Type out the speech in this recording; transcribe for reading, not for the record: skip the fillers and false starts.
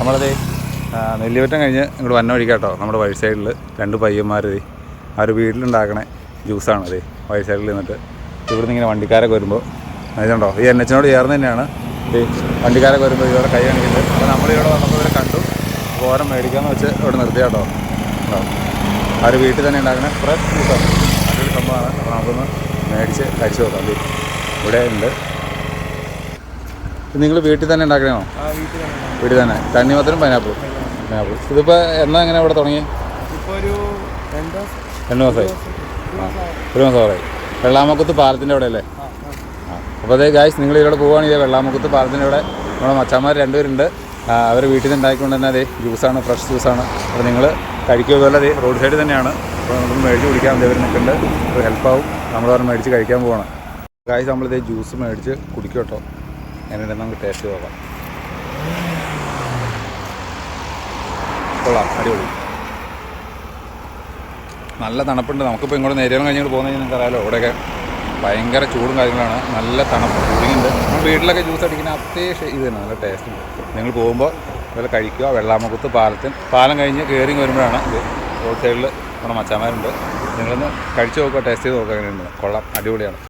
നമ്മളത് നെല്ലിവറ്റം കഴിഞ്ഞ് ഇങ്ങോട്ട് വന്ന വഴിക്കാട്ടോ നമ്മുടെ വഴി സൈഡിൽ 2 പയ്യന്മാർ ആ ഒരു വീട്ടിലുണ്ടാക്കണ ജ്യൂസാണത്. വഴി സൈഡിൽ നിന്നിട്ട് ഇവിടുന്ന് ഇങ്ങനെ വണ്ടിക്കാരൊക്കെ വരുമ്പോൾ അതുകൊണ്ടോ ഈ NH ചേർന്ന് തന്നെയാണ് ഈ വണ്ടിക്കാരൊക്കെ വരുമ്പോൾ ഇവരെ കൈ കാണിക്കുന്നത്. അപ്പോൾ നമ്മളിവിടെ വന്നപ്പോൾ ഇവരെ കണ്ടു. അപ്പോൾ ഓരം മേടിക്കാമെന്ന് വെച്ച് ഇവിടെ നിർത്തിയാട്ടോ. ആ ഒരു വീട്ടിൽ തന്നെ ഉണ്ടാക്കുന്ന ഫ്രഷ് ജ്യൂസാണ്. നല്ലൊരു സംഭവമാണ്. അപ്പോൾ നമുക്കൊന്ന് മേടിച്ച് കഴിച്ച് നോക്കാം. ഇവിടെ ഉണ്ട്. നിങ്ങൾ വീട്ടിൽ തന്നെ ഉണ്ടാക്കണോ? വീട്ടിൽ തന്നെ. തണ്ണിമത്തനും പൈനാപ്പിൾ. ഇതിപ്പോൾ എന്നാ എങ്ങനെ ഇവിടെ തുടങ്ങി? ഇപ്പോൾ ഒരു 2 മാസമായി. 1 മാസമായി. വെള്ളാമക്കുത്ത് പാലത്തിൻ്റെ അവിടെ അല്ലേ? അപ്പോൾ അതേ ഗായ്സ്, നിങ്ങൾ ഇവിടെ പോവുകയാണെങ്കിൽ വെള്ളാമക്കുത്ത് പാലത്തിൻ്റെ അവിടെ നമ്മുടെ മച്ചാന്മാർ 2 പേരുണ്ട്. അവർ വീട്ടിൽ നിന്ന് ഉണ്ടാക്കിക്കൊണ്ട് തന്നെ അതേ ജ്യൂസാണ്, ഫ്രഷ് ജ്യൂസാണ്. അപ്പോൾ നിങ്ങൾ കഴിക്കുമല്ലോ. അതേ റോഡ് സൈഡ് തന്നെയാണ്. അപ്പോൾ നമുക്ക് മേടിച്ച് കുടിക്കാൻ ഇവർ നിൽക്കുന്നുണ്ട്. ഒരു ഹെൽപ്പാവും. നമ്മൾ പറഞ്ഞ് മേടിച്ച് കഴിക്കാൻ പോവാണ്. ഗായ്സ്, നമ്മളിതേ ജ്യൂസ് മേടിച്ച് കുടിക്കും കേട്ടോ. എങ്ങനെയുണ്ടെന്ന് നമുക്ക് ടേസ്റ്റ് നോക്കാം. കൊള്ളാം, അടിപൊളി. നല്ല തണുപ്പുണ്ട്. നമുക്കിപ്പോൾ ഇങ്ങോട്ട് നേരിയം കഴിഞ്ഞിട്ട് പോകുന്ന നിങ്ങൾക്ക് അറിയാമല്ലോ, ഇവിടെയൊക്കെ ഭയങ്കര ചൂടും കാര്യങ്ങളാണ്. നല്ല തണുപ്പ് കൂടിയുണ്ട്. നമ്മൾ വീട്ടിലൊക്കെ ജ്യൂസ് അടിക്കുന്ന അത്യാവശ്യം ഇത് തന്നെ നല്ല ടേസ്റ്റുണ്ട്. നിങ്ങൾ പോകുമ്പോൾ അതുപോലെ കഴിക്കുക. വെള്ളാമക്കുത്ത് പാലം കഴിഞ്ഞ് കയറി വരുമ്പോഴാണ് ഇത്. റോഡ് സൈഡിൽ നമ്മുടെ മച്ചാന്മാരുണ്ട്. നിങ്ങളൊന്ന് കഴിച്ച് നോക്കുക, ടേസ്റ്റ് ചെയ്ത് നോക്കുക. എങ്ങനെയുണ്ട്. കൊള്ളാം, അടിപൊളിയാണ്.